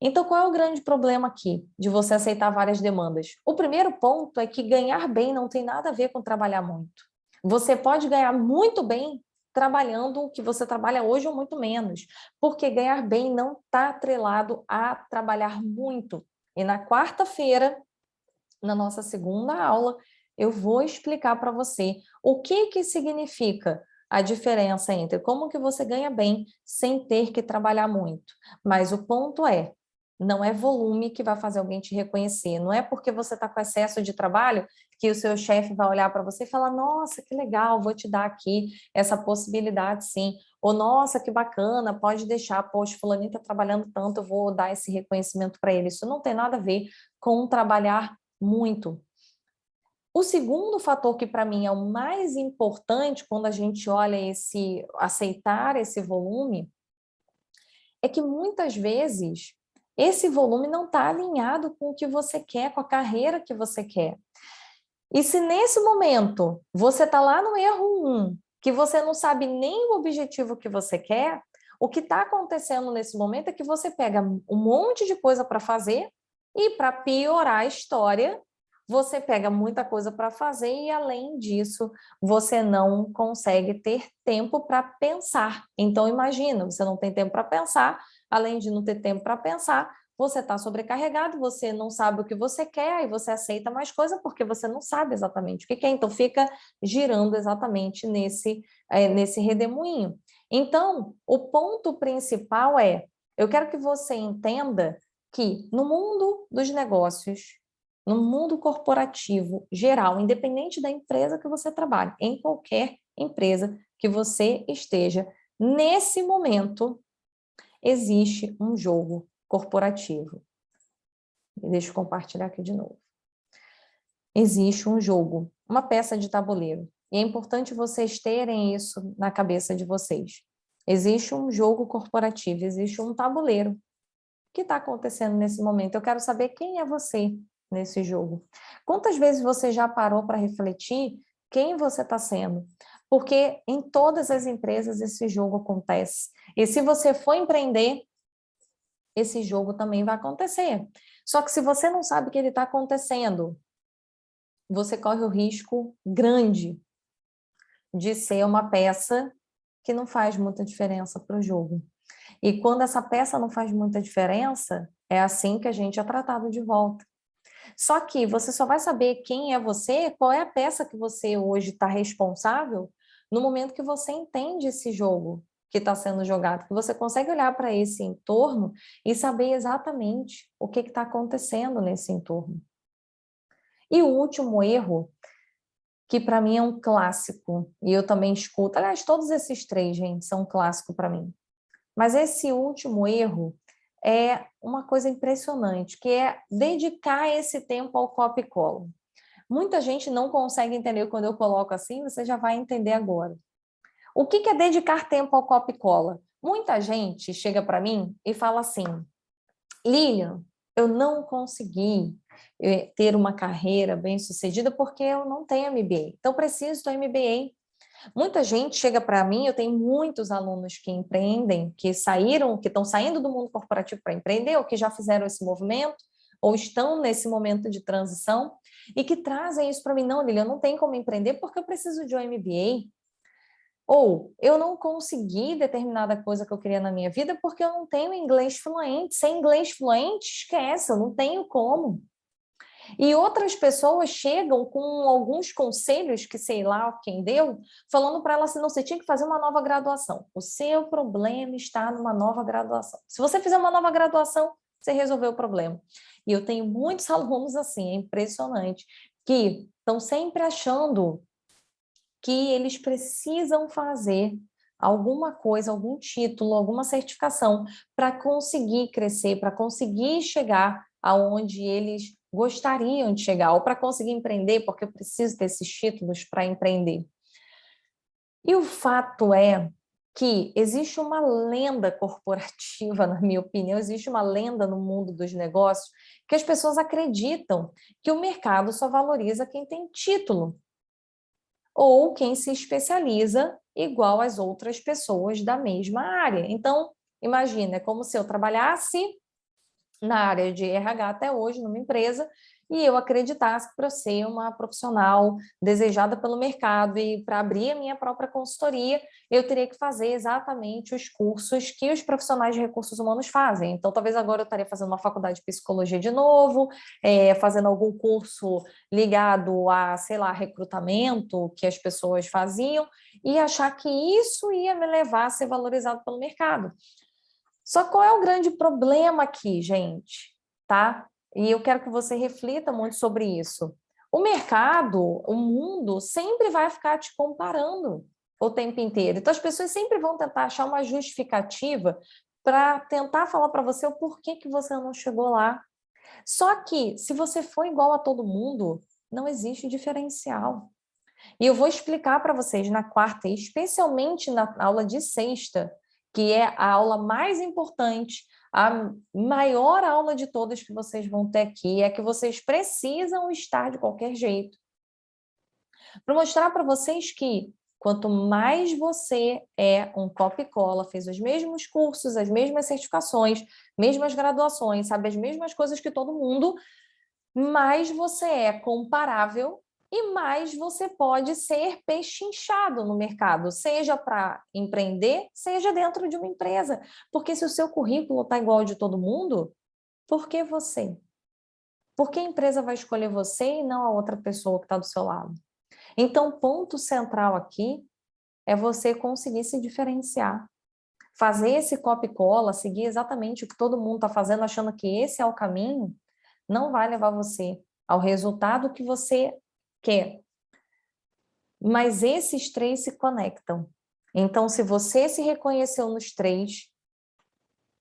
Então, qual é o grande problema aqui de você aceitar várias demandas? O primeiro ponto é que ganhar bem não tem nada a ver com trabalhar muito. Você pode ganhar muito bem trabalhando o que você trabalha hoje ou muito menos, porque ganhar bem não está atrelado a trabalhar muito. E na quarta-feira, na nossa segunda aula, eu vou explicar para você o que significa a diferença entre como que você ganha bem sem ter que trabalhar muito. Mas o ponto é, não é volume que vai fazer alguém te reconhecer. Não é porque você está com excesso de trabalho que o seu chefe vai olhar para você e falar, nossa, que legal, vou te dar aqui essa possibilidade, sim. Ou, nossa, que bacana, pode deixar, poxa, fulaninho está trabalhando tanto, eu vou dar esse reconhecimento para ele. Isso não tem nada a ver com trabalhar muito. O segundo fator que para mim é o mais importante quando a gente olha aceitar esse volume, é que muitas vezes esse volume não está alinhado com o que você quer, com a carreira que você quer. E se nesse momento você está lá no erro 1, que você não sabe nem o objetivo que você quer, o que está acontecendo nesse momento é que você pega um monte de coisa para fazer e, para piorar a história, você pega muita coisa para fazer e, além disso, você não consegue ter tempo para pensar. Então, imagina, você não tem tempo para pensar, além de não ter tempo para pensar, você está sobrecarregado, você não sabe o que você quer, e você aceita mais coisa porque você não sabe exatamente o que quer, então fica girando exatamente nesse redemoinho. Então, o ponto principal é, eu quero que você entenda que no mundo dos negócios, no mundo corporativo geral, independente da empresa que você trabalhe, em qualquer empresa que você esteja, nesse momento, existe um jogo corporativo. Deixa eu compartilhar aqui de novo. Existe um jogo, uma peça de tabuleiro. E é importante vocês terem isso na cabeça de vocês. Existe um jogo corporativo, existe um tabuleiro. O que está acontecendo nesse momento? Eu quero saber quem é você nesse jogo. Quantas vezes você já parou para refletir quem você está sendo? Porque em todas as empresas esse jogo acontece. E se você for empreender, esse jogo também vai acontecer. Só que se você não sabe que ele está acontecendo, você corre o risco grande de ser uma peça que não faz muita diferença para o jogo. E quando essa peça não faz muita diferença, é assim que a gente é tratado de volta. Só que você só vai saber quem é você, qual é a peça que você hoje está responsável, no momento que você entende esse jogo que está sendo jogado, que você consegue olhar para esse entorno e saber exatamente o que está acontecendo nesse entorno. E o último erro, que para mim é um clássico, e eu também escuto, aliás, todos esses três, gente, são um clássico para mim. Mas esse último erro é uma coisa impressionante, que é dedicar esse tempo ao copy e cola. Muita gente não consegue entender quando eu coloco assim, você já vai entender agora. O que é dedicar tempo ao copy e cola? Muita gente chega para mim e fala assim, Lilian, eu não consegui ter uma carreira bem-sucedida porque eu não tenho MBA. Então, preciso do MBA. Muita gente chega para mim, eu tenho muitos alunos que empreendem, que estão saindo do mundo corporativo para empreender, ou que já fizeram esse movimento, ou estão nesse momento de transição, e que trazem isso para mim. Não, Lilian, eu não tenho como empreender porque eu preciso de um MBA. Ou eu não consegui determinada coisa que eu queria na minha vida porque eu não tenho inglês fluente. Sem inglês fluente, esquece, eu não tenho como. E outras pessoas chegam com alguns conselhos que sei lá quem deu, falando para ela assim, não, você tinha que fazer uma nova graduação. O seu problema está numa nova graduação. Se você fizer uma nova graduação, você resolveu o problema. E eu tenho muitos alunos assim, é impressionante, que estão sempre achando que eles precisam fazer alguma coisa, algum título, alguma certificação para conseguir crescer, para conseguir chegar aonde eles gostariam de chegar, ou para conseguir empreender, porque eu preciso desses títulos para empreender. E o fato é que existe uma lenda corporativa, na minha opinião, existe uma lenda no mundo dos negócios, que as pessoas acreditam que o mercado só valoriza quem tem título, ou quem se especializa igual às outras pessoas da mesma área. Então, imagina, é como se eu trabalhasse na área de RH até hoje, numa empresa, e eu acreditasse que para eu ser uma profissional desejada pelo mercado e para abrir a minha própria consultoria, eu teria que fazer exatamente os cursos que os profissionais de recursos humanos fazem. Então, talvez agora eu estaria fazendo uma faculdade de psicologia de novo, fazendo algum curso ligado a, sei lá, recrutamento que as pessoas faziam, e achar que isso ia me levar a ser valorizado pelo mercado. Só qual é o grande problema aqui, gente, tá? E eu quero que você reflita muito sobre isso. O mercado, o mundo, sempre vai ficar te comparando o tempo inteiro. Então, as pessoas sempre vão tentar achar uma justificativa para tentar falar para você o porquê que você não chegou lá. Só que, se você for igual a todo mundo, não existe diferencial. E eu vou explicar para vocês na quarta, e especialmente na aula de sexta, que é a aula mais importante, a maior aula de todas que vocês vão ter aqui, é que vocês precisam estar de qualquer jeito. Para mostrar para vocês que quanto mais você é um copy e cola, fez os mesmos cursos, as mesmas certificações, mesmas graduações, sabe as mesmas coisas que todo mundo, mais você é comparável e mais você pode ser pechinchado no mercado, seja para empreender, seja dentro de uma empresa. Porque se o seu currículo está igual ao de todo mundo, por que você? Por que a empresa vai escolher você e não a outra pessoa que está do seu lado? Então, o ponto central aqui é você conseguir se diferenciar. Fazer esse copy e cola, seguir exatamente o que todo mundo está fazendo, achando que esse é o caminho, não vai levar você ao resultado que você quer. Mas esses 3 se conectam. Então, se você se reconheceu nos 3,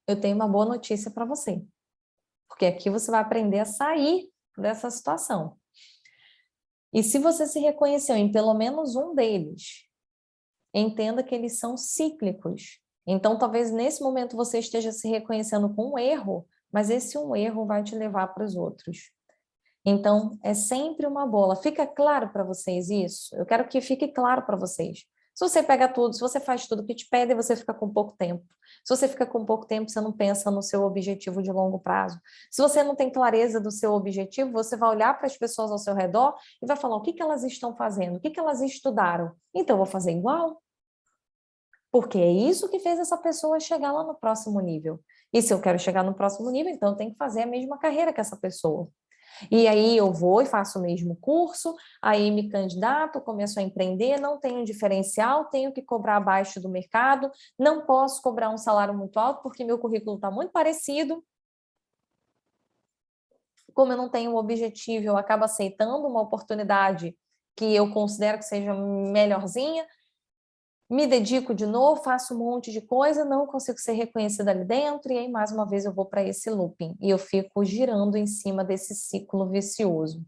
eu tenho uma boa notícia para você. Porque aqui você vai aprender a sair dessa situação. E se você se reconheceu em pelo menos um deles, entenda que eles são cíclicos. Então, talvez nesse momento você esteja se reconhecendo com um erro, mas esse um erro vai te levar para os outros. Então, é sempre uma bola. Fica claro para vocês isso? Eu quero que fique claro para vocês. Se você pega tudo, se você faz tudo que te pedem, você fica com pouco tempo. Se você fica com pouco tempo, você não pensa no seu objetivo de longo prazo. Se você não tem clareza do seu objetivo, você vai olhar para as pessoas ao seu redor e vai falar o que elas estão fazendo, o que elas estudaram. Então, eu vou fazer igual. Porque é isso que fez essa pessoa chegar lá no próximo nível. E se eu quero chegar no próximo nível, então eu tenho que fazer a mesma carreira que essa pessoa. E aí eu vou e faço o mesmo curso, aí me candidato, começo a empreender, não tenho diferencial, tenho que cobrar abaixo do mercado, não posso cobrar um salário muito alto porque meu currículo está muito parecido. Como eu não tenho um objetivo, eu acabo aceitando uma oportunidade que eu considero que seja melhorzinha, me dedico de novo, faço um monte de coisa, não consigo ser reconhecida ali dentro, e aí mais uma vez eu vou para esse looping, e eu fico girando em cima desse ciclo vicioso.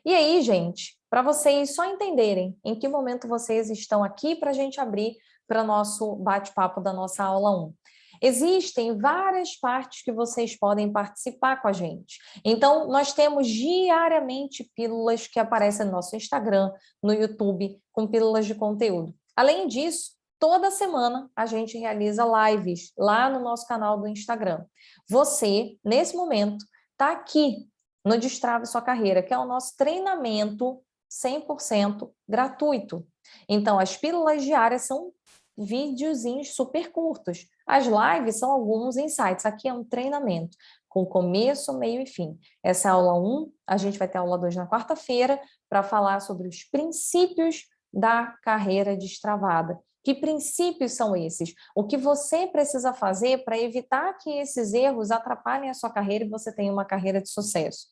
E aí, gente, para vocês só entenderem em que momento vocês estão aqui para a gente abrir para o nosso bate-papo da nossa aula 1. Existem várias partes que vocês podem participar com a gente. Então, nós temos diariamente pílulas que aparecem no nosso Instagram, no YouTube, com pílulas de conteúdo. Além disso, toda semana a gente realiza lives lá no nosso canal do Instagram. Você, nesse momento, está aqui no Destrave Sua Carreira, que é o nosso treinamento 100% gratuito. Então, as pílulas diárias são videozinhos super curtos. As lives são alguns insights. Aqui é um treinamento com começo, meio e fim. Essa é a aula 1, a gente vai ter a aula 2 na quarta-feira para falar sobre os princípios da carreira destravada. Que princípios são esses? O que você precisa fazer para evitar que esses erros atrapalhem a sua carreira e você tenha uma carreira de sucesso?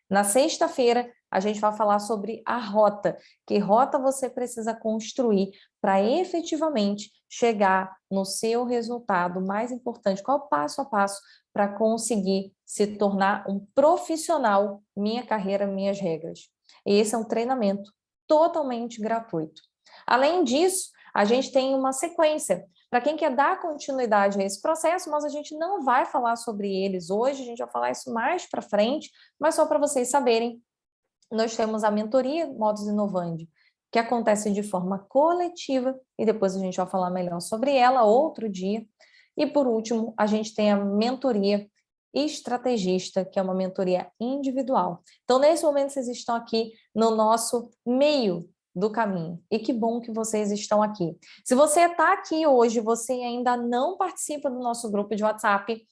Na sexta-feira, a gente vai falar sobre a rota. Que rota você precisa construir para efetivamente chegar no seu resultado mais importante? Qual o passo a passo para conseguir se tornar um profissional? Minha carreira, minhas regras. Esse é um treinamento totalmente gratuito. Além disso, a gente tem uma sequência para quem quer dar continuidade a esse processo, mas a gente não vai falar sobre eles hoje, a gente vai falar isso mais para frente, mas só para vocês saberem, nós temos a mentoria Modus Innovandi, que acontece de forma coletiva, e depois a gente vai falar melhor sobre ela outro dia. E por último, a gente tem a mentoria estrategista, que é uma mentoria individual. Então, nesse momento, vocês estão aqui no nosso meio do caminho. E que bom que vocês estão aqui. Se você está aqui hoje, você ainda não participa do nosso grupo de WhatsApp,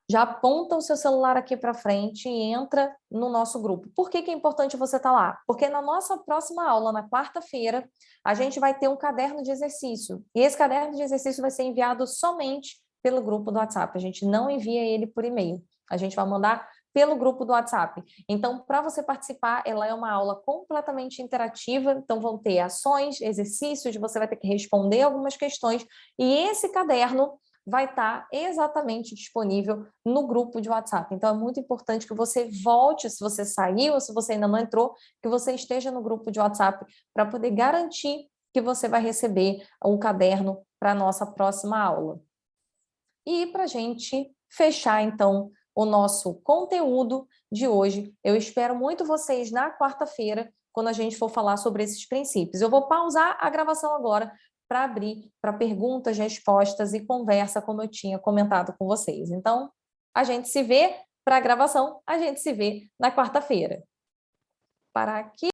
já aponta o seu celular aqui para frente e entra no nosso grupo. Por que é importante você estar lá? Porque na nossa próxima aula, na quarta-feira, a gente vai ter um caderno de exercício. E esse caderno de exercício vai ser enviado somente pelo grupo do WhatsApp. A gente não envia ele por e-mail. A gente vai mandar pelo grupo do WhatsApp. Então, para você participar, ela é uma aula completamente interativa, então vão ter ações, exercícios, você vai ter que responder algumas questões, e esse caderno vai estar exatamente disponível no grupo de WhatsApp. Então, é muito importante que você volte, se você saiu ou se você ainda não entrou, que você esteja no grupo de WhatsApp para poder garantir que você vai receber um caderno para a nossa próxima aula. E para a gente fechar, então, o nosso conteúdo de hoje, eu espero muito vocês na quarta-feira, quando a gente for falar sobre esses princípios. Eu vou pausar a gravação agora para abrir para perguntas, respostas e conversa, como eu tinha comentado com vocês. Então, a gente se vê para a gravação, a gente se vê na quarta-feira. Parar aqui.